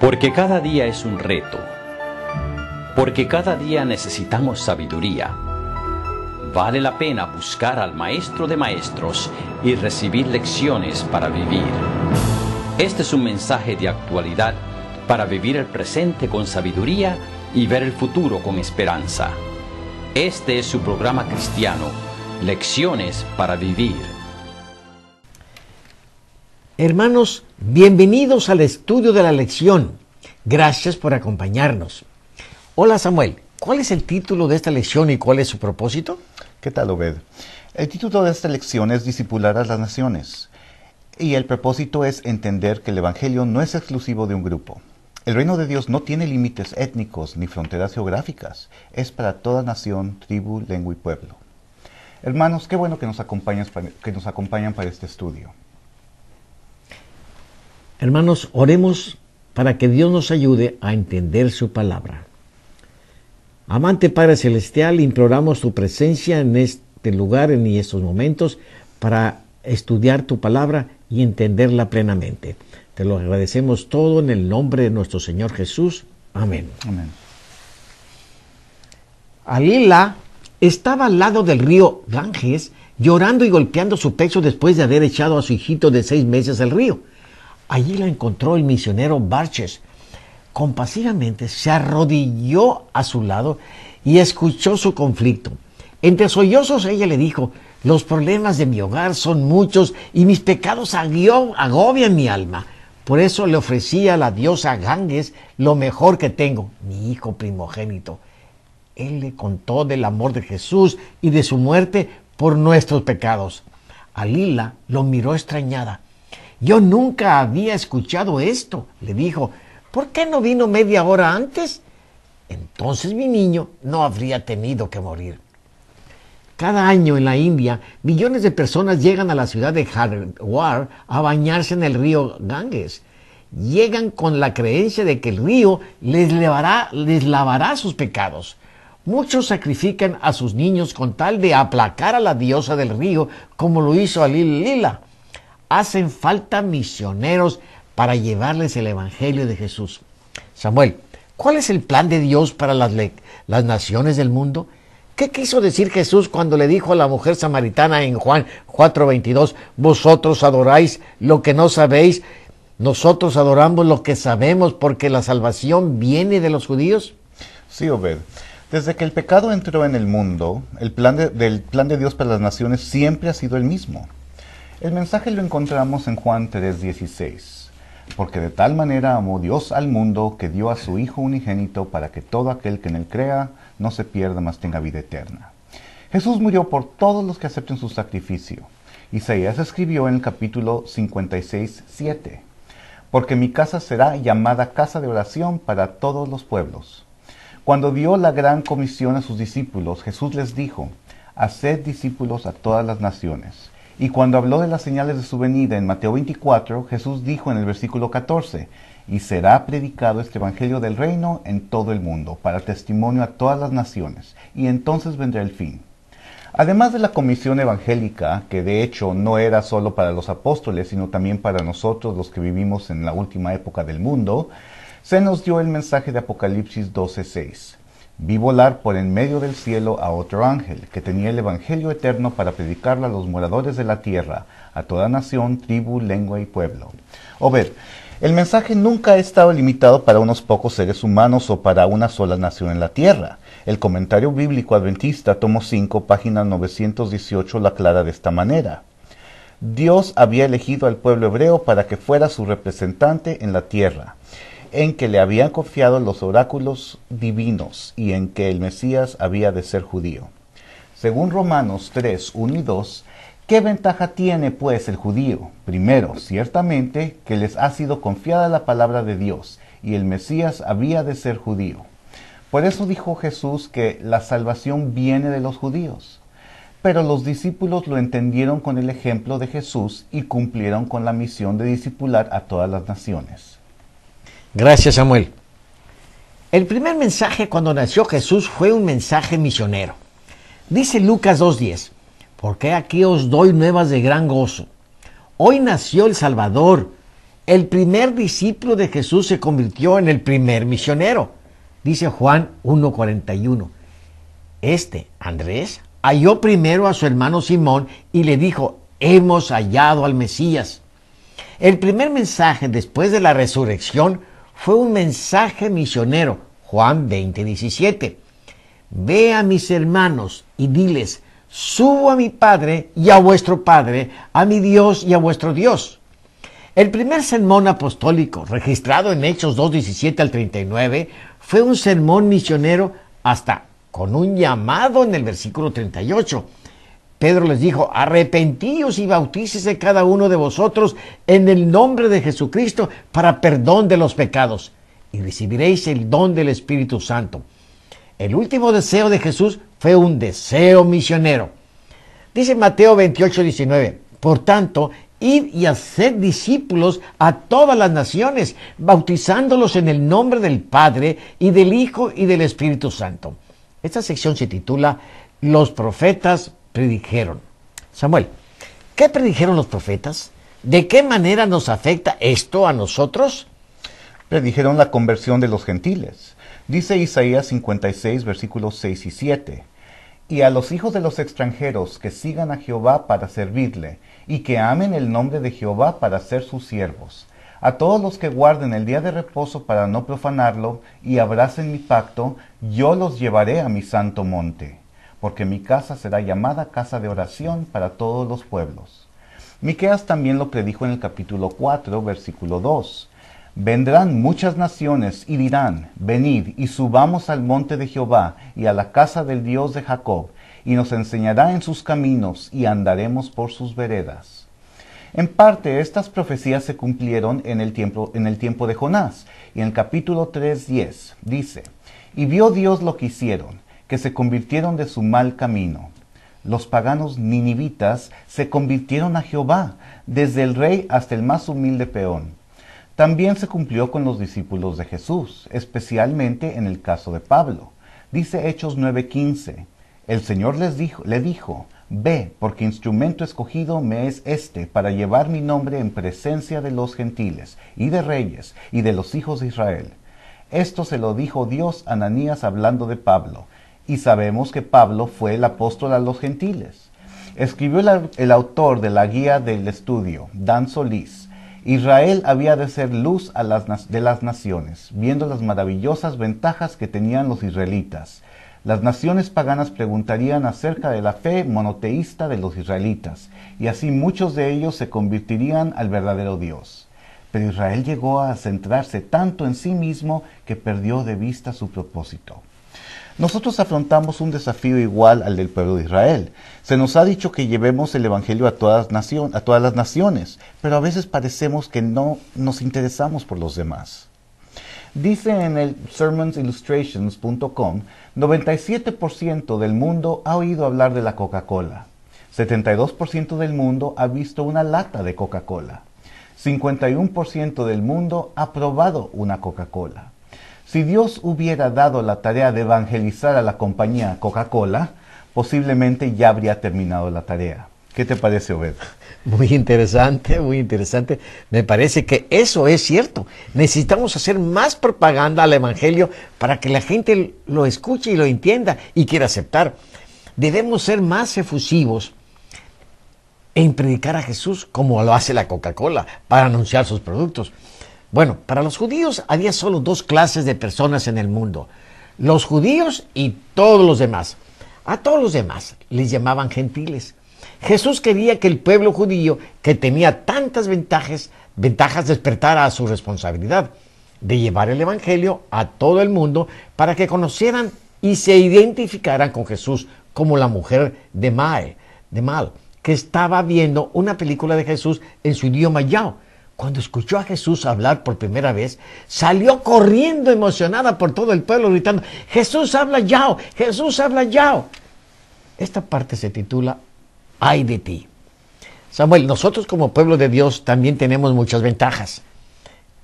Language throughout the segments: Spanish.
Porque cada día es un reto. Porque cada día necesitamos sabiduría. Vale la pena buscar al Maestro de Maestros y recibir lecciones para vivir. Este es un mensaje de actualidad para vivir el presente con sabiduría y ver el futuro con esperanza. Este es su programa cristiano, Lecciones para Vivir. Hermanos, bienvenidos al estudio de la lección. Gracias por acompañarnos. Hola Samuel, ¿cuál es el título de esta lección y cuál es su propósito? ¿Qué tal, Obed? El título de esta lección es Discipular a las Naciones. Y el propósito es entender que el Evangelio no es exclusivo de un grupo. El reino de Dios no tiene límites étnicos ni fronteras geográficas. Es para toda nación, tribu, lengua y pueblo. Hermanos, qué bueno que nos acompañan para este estudio. Hermanos, oremos para que Dios nos ayude a entender su palabra. Amante Padre Celestial, imploramos tu presencia en este lugar, en estos momentos, para estudiar tu palabra y entenderla plenamente. Te lo agradecemos todo en el nombre de nuestro Señor Jesús. Amén. Amén. Alila estaba al lado del río Ganges, llorando y golpeando su pecho después de haber echado a su hijito de 6 meses al río. Allí la encontró el misionero Barches. Compasivamente se arrodilló a su lado y escuchó su conflicto. Entre sollozos ella le dijo: los problemas de mi hogar son muchos y mis pecados agobian mi alma. Por eso le ofrecí a la diosa Ganges lo mejor que tengo, mi hijo primogénito. Él le contó del amor de Jesús y de su muerte por nuestros pecados. Alila lo miró extrañada. Yo nunca había escuchado esto, le dijo. ¿Por qué no vino media hora antes? Entonces mi niño no habría tenido que morir. Cada año en la India, millones de personas llegan a la ciudad de Haridwar a bañarse en el río Ganges. Llegan con la creencia de que el río les lavará sus pecados. Muchos sacrifican a sus niños con tal de aplacar a la diosa del río, como lo hizo Alila. Hacen falta misioneros para llevarles el Evangelio de Jesús. Samuel, ¿cuál es el plan de Dios para las naciones del mundo? ¿Qué quiso decir Jesús cuando le dijo a la mujer samaritana en Juan 4:22, vosotros adoráis lo que no sabéis, nosotros adoramos lo que sabemos porque la salvación viene de los judíos? Sí, Obed. Desde que el pecado entró en el mundo, el plan de Dios para las naciones siempre ha sido el mismo. El mensaje lo encontramos en Juan 3:16. Porque de tal manera amó Dios al mundo que dio a su Hijo unigénito para que todo aquel que en él crea no se pierda, mas tenga vida eterna. Jesús murió por todos los que acepten su sacrificio. Isaías escribió en el capítulo 56:7. Porque mi casa será llamada casa de oración para todos los pueblos. Cuando dio la gran comisión a sus discípulos, Jesús les dijo: haced discípulos a todas las naciones. Y cuando habló de las señales de su venida en Mateo 24, Jesús dijo en el versículo 14, y será predicado este evangelio del reino en todo el mundo, para testimonio a todas las naciones, y entonces vendrá el fin. Además de la comisión evangélica, que de hecho no era solo para los apóstoles, sino también para nosotros los que vivimos en la última época del mundo, se nos dio el mensaje de Apocalipsis 12:6. Vi volar por en medio del cielo a otro ángel, que tenía el evangelio eterno para predicarlo a los moradores de la tierra, a toda nación, tribu, lengua y pueblo. Obed, el mensaje nunca ha estado limitado para unos pocos seres humanos o para una sola nación en la tierra. El comentario bíblico adventista, tomo 5, página 918, lo aclara de esta manera. Dios había elegido al pueblo hebreo para que fuera su representante en la tierra, en que le habían confiado los oráculos divinos y en que el Mesías había de ser judío. Según Romanos 3:1 y 2, ¿qué ventaja tiene pues el judío? Primero, ciertamente, que les ha sido confiada la palabra de Dios, y el Mesías había de ser judío. Por eso dijo Jesús que la salvación viene de los judíos. Pero los discípulos lo entendieron con el ejemplo de Jesús y cumplieron con la misión de discipular a todas las naciones. Gracias, Samuel. El primer mensaje cuando nació Jesús fue un mensaje misionero. Dice Lucas 2:10, porque aquí os doy nuevas de gran gozo. Hoy nació el Salvador, El primer discípulo de Jesús se convirtió en el primer misionero. Dice Juan 1:41. Andrés, halló primero a su hermano Simón y le dijo: hemos hallado al Mesías. El primer mensaje después de la resurrección fue un mensaje misionero. Juan 20:17. Ve a mis hermanos y diles: subo a mi Padre y a vuestro Padre, a mi Dios y a vuestro Dios. El primer sermón apostólico, registrado en Hechos 2:17 al 39, fue un sermón misionero hasta con un llamado en el versículo 38. Pedro les dijo: arrepentíos y bautícese cada uno de vosotros en el nombre de Jesucristo para perdón de los pecados, y recibiréis el don del Espíritu Santo. El último deseo de Jesús fue un deseo misionero. Dice Mateo 28:19, por tanto, id y haced discípulos a todas las naciones, bautizándolos en el nombre del Padre, y del Hijo, y del Espíritu Santo. Esta sección se titula Los profetas predijeron. Samuel, ¿qué predijeron los profetas? ¿De qué manera nos afecta esto a nosotros? Predijeron la conversión de los gentiles. Dice Isaías 56, versículos 6 y 7. Y a los hijos de los extranjeros que sigan a Jehová para servirle, y que amen el nombre de Jehová para ser sus siervos. A todos los que guarden el día de reposo para no profanarlo, y abracen mi pacto, yo los llevaré a mi santo monte, porque mi casa será llamada casa de oración para todos los pueblos. Miqueas también lo predijo en el capítulo 4, versículo 2. Vendrán muchas naciones y dirán: venid y subamos al monte de Jehová y a la casa del Dios de Jacob, y nos enseñará en sus caminos y andaremos por sus veredas. En parte estas profecías se cumplieron en el tiempo de Jonás, y en el capítulo 3:10 dice: y vio Dios lo que hicieron, que se convirtieron de su mal camino. Los paganos ninivitas se convirtieron a Jehová, desde el rey hasta el más humilde peón. También se cumplió con los discípulos de Jesús, especialmente en el caso de Pablo. Dice Hechos 9:15, el Señor le dijo: ve, porque instrumento escogido me es para llevar mi nombre en presencia de los gentiles, y de reyes, y de los hijos de Israel. Esto se lo dijo Dios a Ananías hablando de Pablo, y sabemos que Pablo fue el apóstol a los gentiles. Escribió el autor de la guía del estudio, Dan Solís: Israel había de ser luz de las naciones, viendo las maravillosas ventajas que tenían los israelitas. Las naciones paganas preguntarían acerca de la fe monoteísta de los israelitas, y así muchos de ellos se convertirían al verdadero Dios. Pero Israel llegó a centrarse tanto en sí mismo que perdió de vista su propósito. Nosotros afrontamos un desafío igual al del pueblo de Israel. Se nos ha dicho que llevemos el Evangelio a todas las naciones, pero a veces parecemos que no nos interesamos por los demás. Dice en el sermonsillustrations.com, 97% del mundo ha oído hablar de la Coca-Cola. 72% del mundo ha visto una lata de Coca-Cola. 51% del mundo ha probado una Coca-Cola. Si Dios hubiera dado la tarea de evangelizar a la compañía Coca-Cola, posiblemente ya habría terminado la tarea. ¿Qué te parece, Obed? Muy interesante, muy interesante. Me parece que eso es cierto. Necesitamos hacer más propaganda al Evangelio para que la gente lo escuche y lo entienda y quiera aceptar. Debemos ser más efusivos en predicar a Jesús como lo hace la Coca-Cola para anunciar sus productos. Bueno, para los judíos había solo dos clases de personas en el mundo: los judíos y todos los demás. A todos los demás les llamaban gentiles. Jesús quería que el pueblo judío, que tenía tantas ventajas, despertara a su responsabilidad de llevar el Evangelio a todo el mundo para que conocieran y se identificaran con Jesús, como la mujer de Mal, que estaba viendo una película de Jesús en su idioma yao. Cuando escuchó a Jesús hablar por primera vez, salió corriendo emocionada por todo el pueblo gritando: ¡Jesús habla yao! ¡Jesús habla yao! Esta parte se titula ¡Ay de ti! Samuel, nosotros como pueblo de Dios también tenemos muchas ventajas.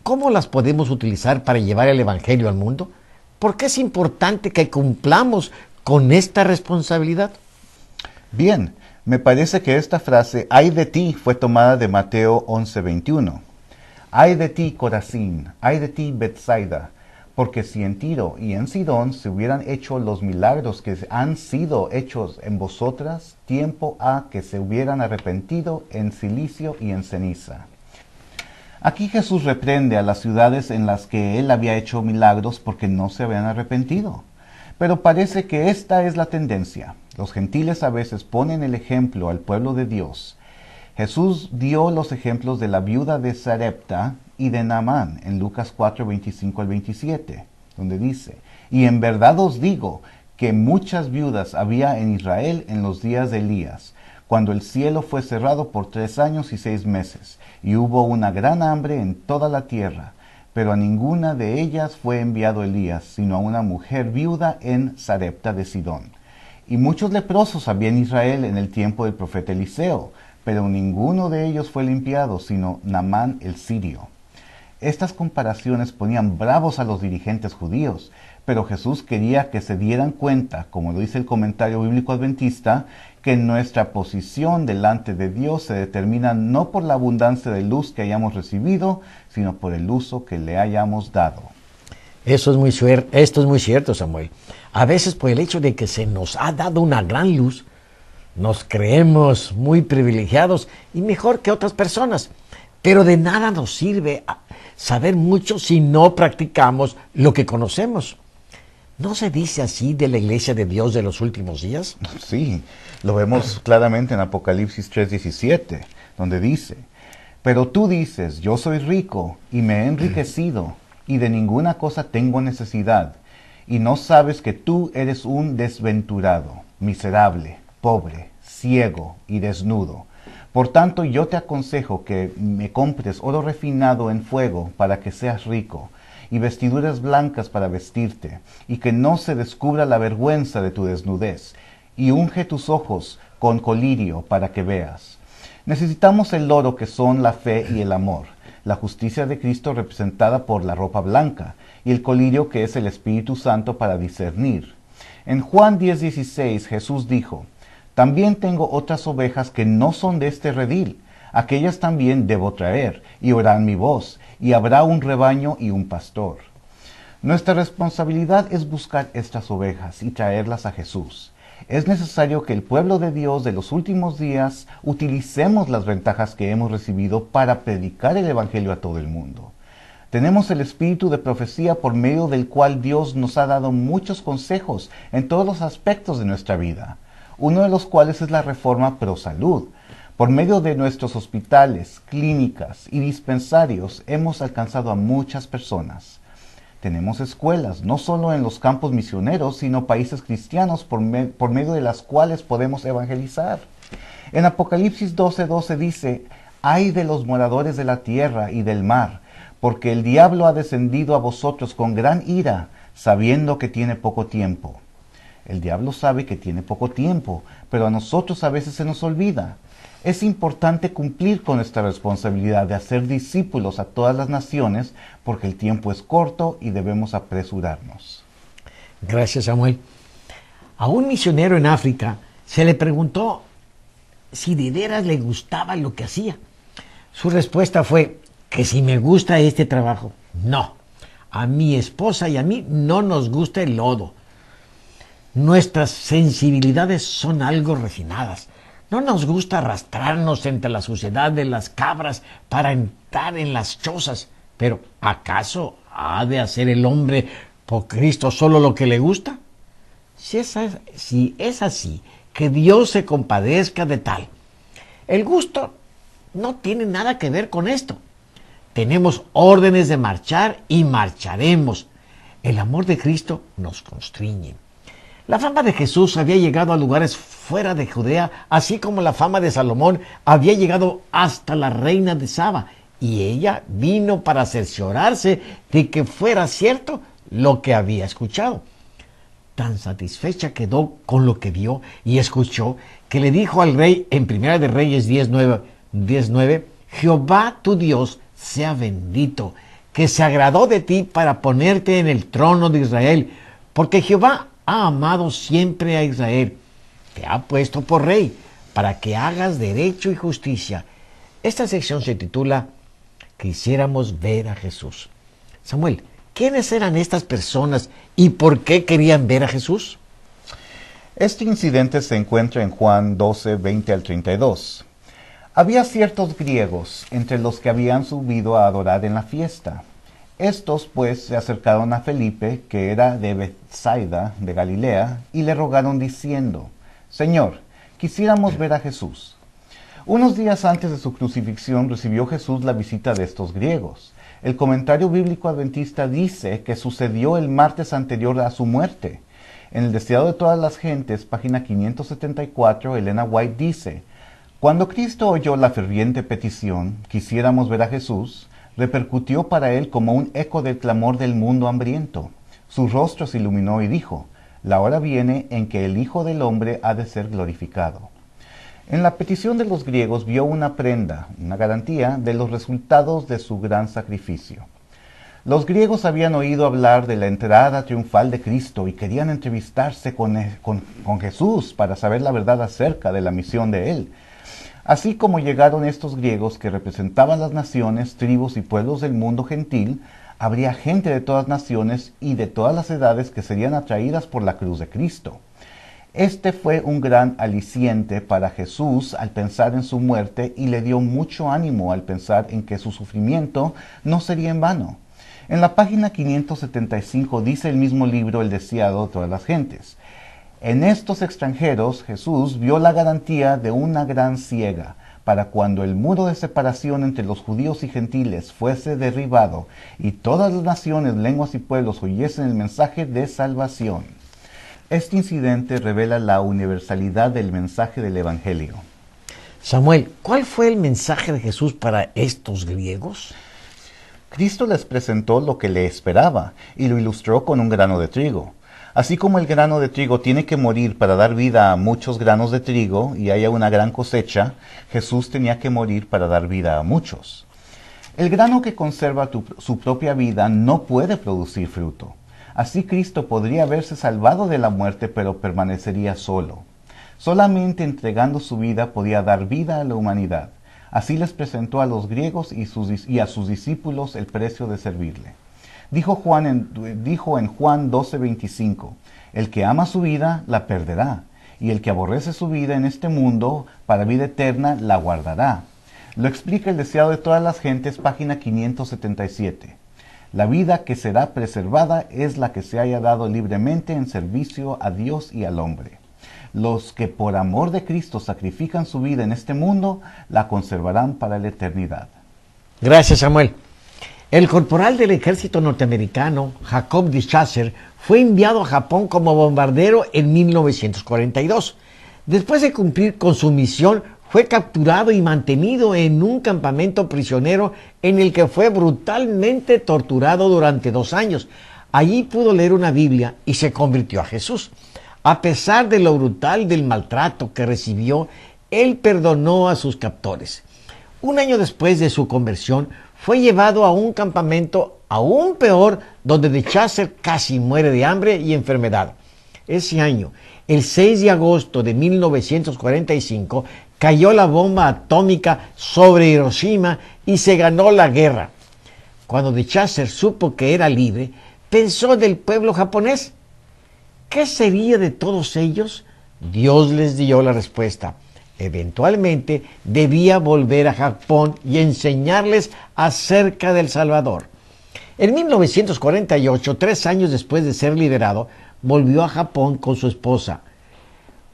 ¿Cómo las podemos utilizar para llevar el Evangelio al mundo? ¿Por qué es importante que cumplamos con esta responsabilidad? Bien, me parece que esta frase, ¡ay de ti!, fue tomada de Mateo 11:21. Ay de ti, Corazín, ay de ti, Betsaida, porque si en Tiro y en Sidón se hubieran hecho los milagros que han sido hechos en vosotras, tiempo ha que se hubieran arrepentido en cilicio y en ceniza. Aquí Jesús reprende a las ciudades en las que él había hecho milagros porque no se habían arrepentido. Pero parece que esta es la tendencia. Los gentiles a veces ponen el ejemplo al pueblo de Dios. Jesús dio los ejemplos de la viuda de Sarepta y de Naamán en Lucas 4, 25 al 27, donde dice, y en verdad os digo que muchas viudas había en Israel en los días de Elías, cuando el cielo fue cerrado por 3 años y 6 meses, y hubo una gran hambre en toda la tierra, pero a ninguna de ellas fue enviado Elías, sino a una mujer viuda en Sarepta de Sidón. Y muchos leprosos había en Israel en el tiempo del profeta Eliseo, pero ninguno de ellos fue limpiado, sino Naamán el sirio. Estas comparaciones ponían bravos a los dirigentes judíos, pero Jesús quería que se dieran cuenta, como lo dice el comentario bíblico adventista, que nuestra posición delante de Dios se determina no por la abundancia de luz que hayamos recibido, sino por el uso que le hayamos dado. Esto es muy cierto, Samuel. A veces por el hecho de que se nos ha dado una gran luz, nos creemos muy privilegiados y mejor que otras personas. Pero de nada nos sirve saber mucho si no practicamos lo que conocemos. ¿No se dice así de la Iglesia de Dios de los últimos días? Sí, lo vemos claramente en Apocalipsis 3:17, donde dice, pero tú dices, yo soy rico y me he enriquecido y de ninguna cosa tengo necesidad, y no sabes que tú eres un desventurado, miserable, pobre, ciego y desnudo. Por tanto, yo te aconsejo que me compres oro refinado en fuego para que seas rico, y vestiduras blancas para vestirte, y que no se descubra la vergüenza de tu desnudez, y unge tus ojos con colirio para que veas. Necesitamos el oro que son la fe y el amor, la justicia de Cristo representada por la ropa blanca, y el colirio que es el Espíritu Santo para discernir. En Juan 10:16 Jesús dijo, también tengo otras ovejas que no son de este redil, aquellas también debo traer, y oirán mi voz, y habrá un rebaño y un pastor. Nuestra responsabilidad es buscar estas ovejas y traerlas a Jesús. Es necesario que el pueblo de Dios de los últimos días utilicemos las ventajas que hemos recibido para predicar el Evangelio a todo el mundo. Tenemos el espíritu de profecía por medio del cual Dios nos ha dado muchos consejos en todos los aspectos de nuestra vida, uno de los cuales es la reforma pro salud. Por medio de nuestros hospitales, clínicas y dispensarios hemos alcanzado a muchas personas. Tenemos escuelas, no solo en los campos misioneros, sino países cristianos por medio de las cuales podemos evangelizar. En Apocalipsis 12:12 dice, ay de los moradores de la tierra y del mar, porque el diablo ha descendido a vosotros con gran ira, sabiendo que tiene poco tiempo. El diablo sabe que tiene poco tiempo, pero a nosotros a veces se nos olvida. Es importante cumplir con nuestra responsabilidad de hacer discípulos a todas las naciones, porque el tiempo es corto y debemos apresurarnos. Gracias, Samuel. A un misionero en África se le preguntó si de veras le gustaba lo que hacía. Su respuesta fue que si me gusta este trabajo. No, a mi esposa y a mí no nos gusta el lodo. Nuestras sensibilidades son algo refinadas. No nos gusta arrastrarnos entre la suciedad de las cabras para entrar en las chozas. Pero, ¿acaso ha de hacer el hombre por Cristo solo lo que le gusta? Si es así, que Dios se compadezca de tal. El gusto no tiene nada que ver con esto. Tenemos órdenes de marchar y marcharemos. El amor de Cristo nos constriñe. La fama de Jesús había llegado a lugares fuera de Judea, así como la fama de Salomón había llegado hasta la reina de Saba, y ella vino para cerciorarse de que fuera cierto lo que había escuchado. Tan satisfecha quedó con lo que vio y escuchó, que le dijo al rey en Primera de Reyes 10:9, Jehová tu Dios sea bendito, que se agradó de ti para ponerte en el trono de Israel, porque Jehová ha amado siempre a Israel, te ha puesto por rey, para que hagas derecho y justicia. Esta sección se titula quisiéramos ver a Jesús. Samuel, ¿quiénes eran estas personas y por qué querían ver a Jesús? Este incidente se encuentra en Juan 12, 20 al 32. Había ciertos griegos entre los que habían subido a adorar en la fiesta. Estos pues se acercaron a Felipe, que era de Betsaida, de Galilea, y le rogaron diciendo: Señor, quisiéramos ver a Jesús. Unos días antes de su crucifixión recibió Jesús la visita de estos griegos. El comentario bíblico adventista dice que sucedió el martes anterior a su muerte. En el Deseado de todas las gentes, página 574, Elena White dice: Cuando Cristo oyó la ferviente petición, quisiéramos ver a Jesús, repercutió para él como un eco del clamor del mundo hambriento. Su rostro se iluminó y dijo: La hora viene en que el Hijo del Hombre ha de ser glorificado. En la petición de los griegos vio una prenda, una garantía de los resultados de su gran sacrificio. Los griegos habían oído hablar de la entrada triunfal de Cristo y querían entrevistarse con Jesús para saber la verdad acerca de la misión de él. Así como llegaron estos griegos que representaban las naciones, tribus y pueblos del mundo gentil, habría gente de todas naciones y de todas las edades que serían atraídas por la cruz de Cristo. Este fue un gran aliciente para Jesús al pensar en su muerte y le dio mucho ánimo al pensar en que su sufrimiento no sería en vano. En la página 575 dice el mismo libro El Deseado de todas las gentes: En estos extranjeros Jesús vio la garantía de una gran siega, para cuando el muro de separación entre los judíos y gentiles fuese derribado y todas las naciones, lenguas y pueblos oyesen el mensaje de salvación. Este incidente revela la universalidad del mensaje del Evangelio. Samuel, ¿cuál fue el mensaje de Jesús para estos griegos? Cristo les presentó lo que le esperaba y lo ilustró con un grano de trigo. Así como el grano de trigo tiene que morir para dar vida a muchos granos de trigo y haya una gran cosecha, Jesús tenía que morir para dar vida a muchos. El grano que conserva su propia vida no puede producir fruto. Así Cristo podría haberse salvado de la muerte, pero permanecería solo. Solamente entregando su vida podía dar vida a la humanidad. Así les presentó a los griegos y a sus discípulos el precio de servirle. Dijo en Juan 12:25, el que ama su vida la perderá, y el que aborrece su vida en este mundo para vida eterna la guardará. Lo explica el Deseado de todas las gentes, página 577. La vida que será preservada es la que se haya dado libremente en servicio a Dios y al hombre. Los que por amor de Cristo sacrifican su vida en este mundo, la conservarán para la eternidad. Gracias, Samuel. El corporal del ejército norteamericano, Jacob de Chaser, fue enviado a Japón como bombardero en 1942. Después de cumplir con su misión, fue capturado y mantenido en un campamento prisionero en el que fue brutalmente torturado durante 2 años. Allí pudo leer una Biblia y se convirtió a Jesús. A pesar de lo brutal del maltrato que recibió, él perdonó a sus captores. 1 año después de su conversión, fue llevado a un campamento aún peor, donde de Chaser casi muere de hambre y enfermedad. Ese año, el 6 de agosto de 1945, cayó la bomba atómica sobre Hiroshima y se ganó la guerra. Cuando de Chaser supo que era libre, pensó del pueblo japonés. ¿Qué sería de todos ellos? Dios les dio la respuesta. Eventualmente debía volver a Japón y enseñarles acerca del Salvador. En 1948, 3 años después de ser liberado, volvió a Japón con su esposa.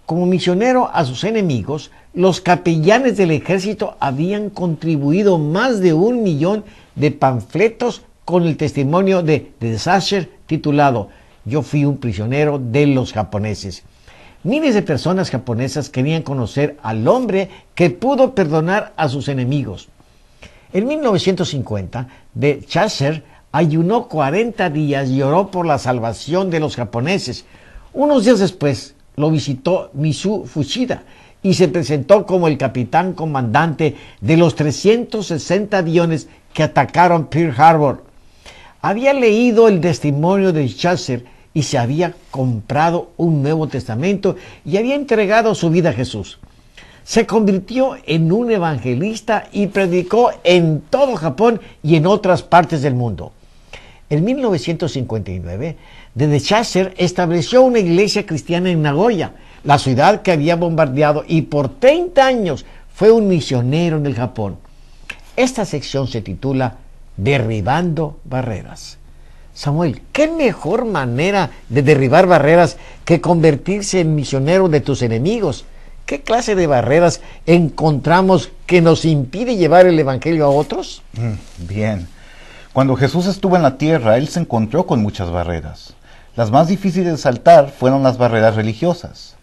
Como misionero a sus enemigos, los capellanes del ejército habían contribuido más de 1 millón de panfletos con el testimonio de Chaser titulado "Yo fui un prisionero de los japoneses". Miles de personas japonesas querían conocer al hombre que pudo perdonar a sus enemigos. En 1950, de Chaser ayunó 40 días y oró por la salvación de los japoneses. Unos días después, lo visitó Mizu Fuchida y se presentó como el capitán comandante de los 360 aviones que atacaron Pearl Harbor. Había leído el testimonio de Chaser y se había comprado un Nuevo Testamento y había entregado su vida a Jesús. Se convirtió en un evangelista y predicó en todo Japón y en otras partes del mundo. En 1959, desde Chasser estableció una iglesia cristiana en Nagoya, la ciudad que había bombardeado, y por 30 años fue un misionero en el Japón. Esta sección se titula Derribando Barreras. Samuel, ¿qué mejor manera de derribar barreras que convertirse en misionero de tus enemigos? ¿Qué clase de barreras encontramos que nos impide llevar el evangelio a otros? Bien. Cuando Jesús estuvo en la tierra, Él se encontró con muchas barreras. Las más difíciles de saltar fueron las barreras religiosas.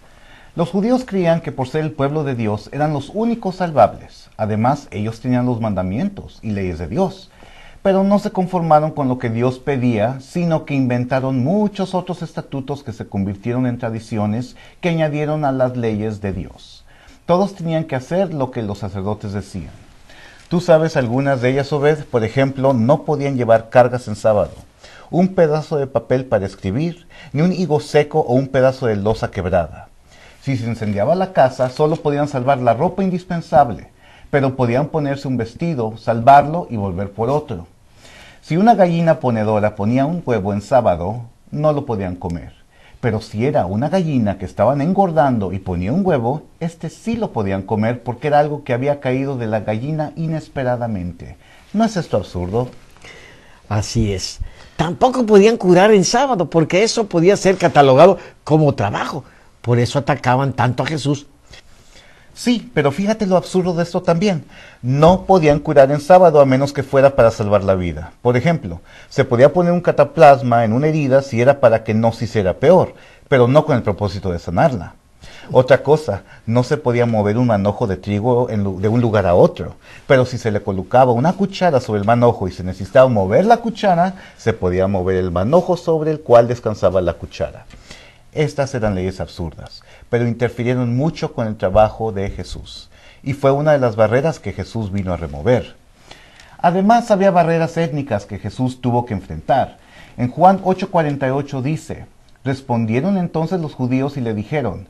Los judíos creían que por ser el pueblo de Dios eran los únicos salvables. Además, ellos tenían los mandamientos y leyes de Dios. Pero no se conformaron con lo que Dios pedía, sino que inventaron muchos otros estatutos que se convirtieron en tradiciones que añadieron a las leyes de Dios. Todos tenían que hacer lo que los sacerdotes decían. Tú sabes algunas de ellas, Obed. Por ejemplo, no podían llevar cargas en sábado, un pedazo de papel para escribir, ni un higo seco o un pedazo de loza quebrada. Si se incendiaba la casa, solo podían salvar la ropa indispensable, pero podían ponerse un vestido, salvarlo y volver por otro. Si una gallina ponedora ponía un huevo en sábado, no lo podían comer. Pero si era una gallina que estaban engordando y ponía un huevo, este sí lo podían comer porque era algo que había caído de la gallina inesperadamente. ¿No es esto absurdo? Así es. Tampoco podían curar en sábado porque eso podía ser catalogado como trabajo. Por eso atacaban tanto a Jesús. Sí, pero fíjate lo absurdo de esto también. No podían curar en sábado a menos que fuera para salvar la vida. Por ejemplo, se podía poner un cataplasma en una herida si era para que no se hiciera peor, pero no con el propósito de sanarla. Otra cosa, no se podía mover un manojo de trigo de un lugar a otro, pero si se le colocaba una cuchara sobre el manojo y se necesitaba mover la cuchara, se podía mover el manojo sobre el cual descansaba la cuchara. Estas eran leyes absurdas, pero interfirieron mucho con el trabajo de Jesús, y fue una de las barreras que Jesús vino a remover. Además, había barreras étnicas que Jesús tuvo que enfrentar. En Juan 8:48 dice, respondieron entonces los judíos y le dijeron,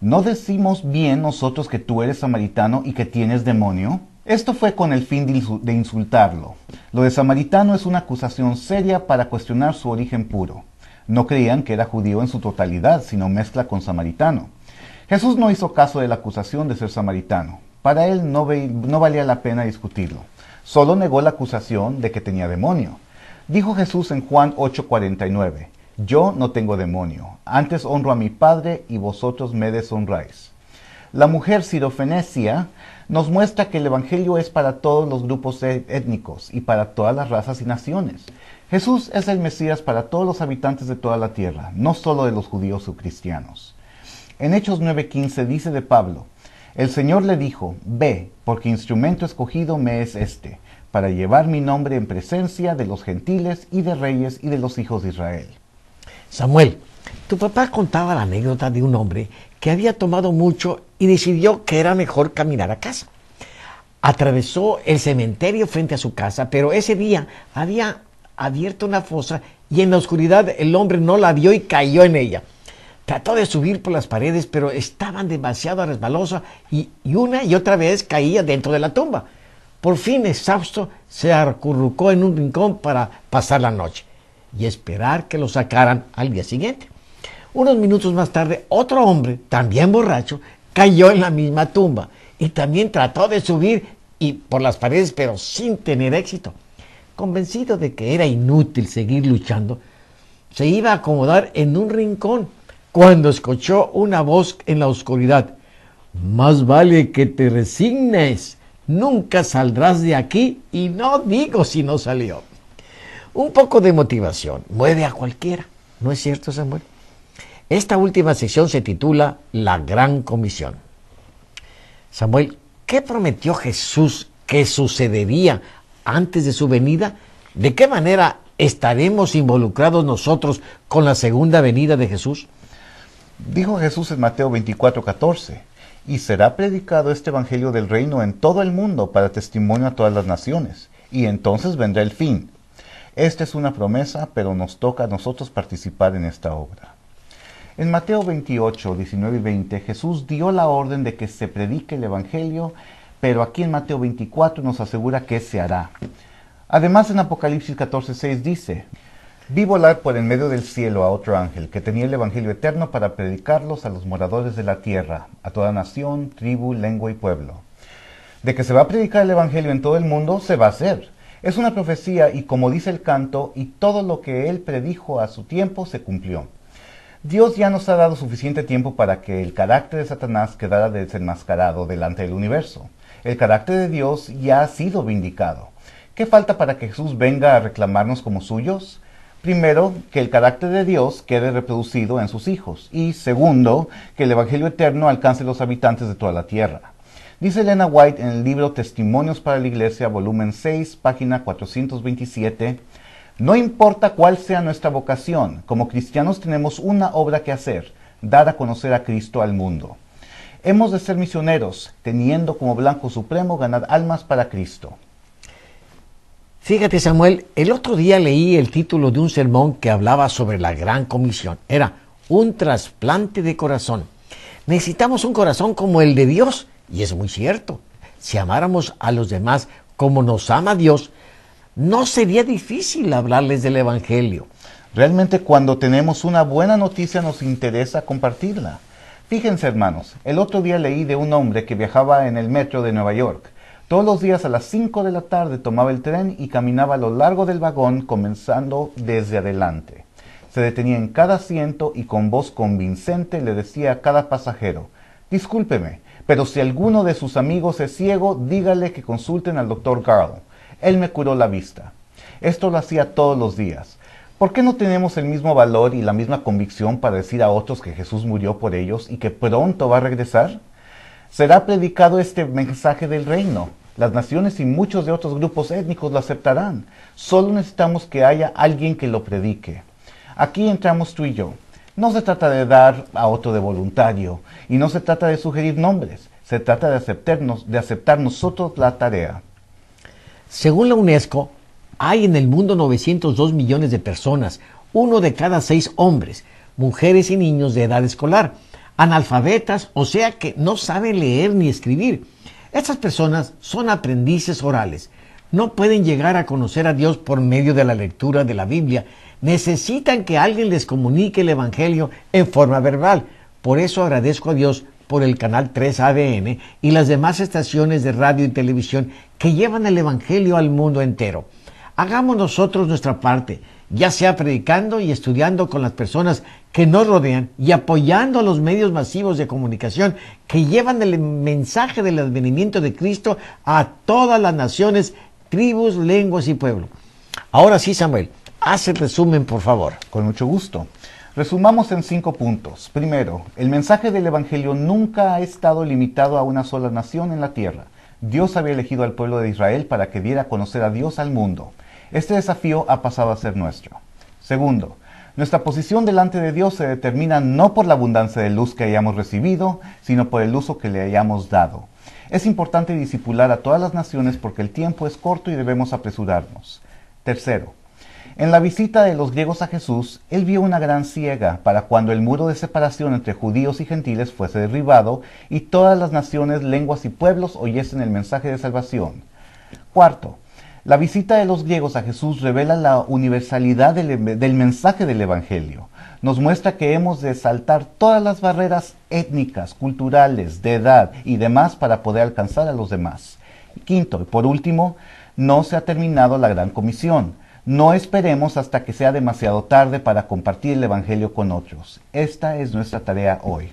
¿no decimos bien nosotros que tú eres samaritano y que tienes demonio? Esto fue con el fin de insultarlo. Lo de samaritano es una acusación seria para cuestionar su origen puro. No creían que era judío en su totalidad, sino mezcla con samaritano. Jesús no hizo caso de la acusación de ser samaritano. Para él no valía la pena discutirlo. Solo negó la acusación de que tenía demonio. Dijo Jesús en Juan 8:49, yo no tengo demonio, antes honro a mi Padre y vosotros me deshonráis. La mujer sirofenicia nos muestra que el Evangelio es para todos los grupos étnicos y para todas las razas y naciones. Jesús es el Mesías para todos los habitantes de toda la tierra, no solo de los judíos o cristianos. En Hechos 9:15 dice de Pablo, el Señor le dijo, ve, porque instrumento escogido me es este, para llevar mi nombre en presencia de los gentiles y de reyes y de los hijos de Israel. Samuel, tu papá contaba la anécdota de un hombre que había tomado mucho y decidió que era mejor caminar a casa. Atravesó el cementerio frente a su casa, pero ese día había abierto una fosa y en la oscuridad el hombre no la vio y cayó en ella. Trató de subir por las paredes, pero estaban demasiado resbalosas y una y otra vez caía dentro de la tumba. Por fin, exhausto, se acurrucó en un rincón para pasar la noche y esperar que lo sacaran al día siguiente. Unos minutos más tarde, otro hombre, también borracho, cayó en la misma tumba y también trató de subir por las paredes, pero sin tener éxito. Convencido de que era inútil seguir luchando, se iba a acomodar en un rincón cuando escuchó una voz en la oscuridad. Más vale que te resignes, nunca saldrás de aquí, y no digo si no salió. Un poco de motivación mueve a cualquiera, ¿no es cierto, Samuel? Esta última sección se titula La Gran Comisión. Samuel, ¿qué prometió Jesús que sucedería antes de su venida? ¿De qué manera estaremos involucrados nosotros con la segunda venida de Jesús? Dijo Jesús en Mateo 24:14, y será predicado este evangelio del reino en todo el mundo para testimonio a todas las naciones, y entonces vendrá el fin. Esta es una promesa, pero nos toca a nosotros participar en esta obra. En Mateo 28, 19 y 20, Jesús dio la orden de que se predique el Evangelio, pero aquí en Mateo 24 nos asegura que se hará. Además, en Apocalipsis 14, 6 dice: vi volar por en medio del cielo a otro ángel, que tenía el Evangelio eterno para predicarlos a los moradores de la tierra, a toda nación, tribu, lengua y pueblo. De que se va a predicar el Evangelio en todo el mundo, se va a hacer. Es una profecía y, como dice el canto, y todo lo que él predijo a su tiempo se cumplió. Dios ya nos ha dado suficiente tiempo para que el carácter de Satanás quedara desenmascarado delante del universo. El carácter de Dios ya ha sido vindicado. ¿Qué falta para que Jesús venga a reclamarnos como suyos? Primero, que el carácter de Dios quede reproducido en sus hijos. Y segundo, que el Evangelio eterno alcance a los habitantes de toda la tierra. Dice Elena White en el libro Testimonios para la Iglesia, volumen 6, página 427, no importa cuál sea nuestra vocación, como cristianos tenemos una obra que hacer: dar a conocer a Cristo al mundo. Hemos de ser misioneros, teniendo como blanco supremo ganar almas para Cristo. Fíjate, Samuel, el otro día leí el título de un sermón que hablaba sobre la gran comisión. Era un trasplante de corazón. Necesitamos un corazón como el de Dios, y es muy cierto. Si amáramos a los demás como nos ama Dios, no sería difícil hablarles del Evangelio. Realmente, cuando tenemos una buena noticia, nos interesa compartirla. Fíjense, hermanos, el otro día leí de un hombre que viajaba en el metro de Nueva York. Todos los días a las 5 de la tarde tomaba el tren y caminaba a lo largo del vagón, comenzando desde adelante. Se detenía en cada asiento y con voz convincente le decía a cada pasajero: discúlpeme, pero si alguno de sus amigos es ciego, dígale que consulten al Dr. Carl. Él me curó la vista. Esto lo hacía todos los días. ¿Por qué no tenemos el mismo valor y la misma convicción para decir a otros que Jesús murió por ellos y que pronto va a regresar? Será predicado este mensaje del reino. Las naciones y muchos de otros grupos étnicos lo aceptarán. Solo necesitamos que haya alguien que lo predique. Aquí entramos tú y yo. No se trata de dar a otro de voluntario, y no se trata de sugerir nombres. Se trata de aceptar nosotros la tarea. Según la UNESCO, hay en el mundo 902 millones de personas, 1 de cada 6 hombres, mujeres y niños de edad escolar, analfabetas, o sea que no saben leer ni escribir. Estas personas son aprendices orales. No pueden llegar a conocer a Dios por medio de la lectura de la Biblia. Necesitan que alguien les comunique el Evangelio en forma verbal. Por eso agradezco a Dios por el canal 3 ADN y las demás estaciones de radio y televisión que llevan el Evangelio al mundo entero. Hagamos nosotros nuestra parte, ya sea predicando y estudiando con las personas que nos rodean y apoyando a los medios masivos de comunicación que llevan el mensaje del advenimiento de Cristo a todas las naciones, tribus, lenguas y pueblos. Ahora sí, Samuel, haz el resumen, por favor. Con mucho gusto. Resumamos en 5 puntos. Primero, el mensaje del Evangelio nunca ha estado limitado a una sola nación en la tierra. Dios había elegido al pueblo de Israel para que diera a conocer a Dios al mundo. Este desafío ha pasado a ser nuestro. Segundo, nuestra posición delante de Dios se determina no por la abundancia de luz que hayamos recibido, sino por el uso que le hayamos dado. Es importante discipular a todas las naciones porque el tiempo es corto y debemos apresurarnos. Tercero, en la visita de los griegos a Jesús, él vio una gran siega para cuando el muro de separación entre judíos y gentiles fuese derribado y todas las naciones, lenguas y pueblos oyesen el mensaje de salvación. Cuarto, la visita de los griegos a Jesús revela la universalidad del mensaje del Evangelio. Nos muestra que hemos de saltar todas las barreras étnicas, culturales, de edad y demás para poder alcanzar a los demás. Quinto, y por último, no se ha terminado la gran comisión. No esperemos hasta que sea demasiado tarde para compartir el Evangelio con otros. Esta es nuestra tarea hoy.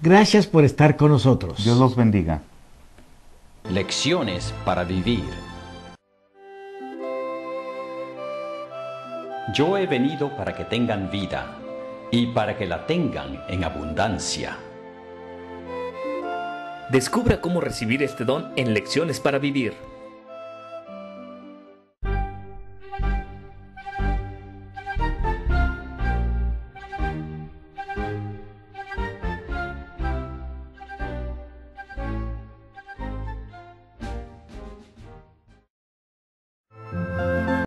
Gracias por estar con nosotros. Dios los bendiga. Lecciones para vivir. Yo he venido para que tengan vida y para que la tengan en abundancia. Descubra cómo recibir este don en Lecciones para Vivir.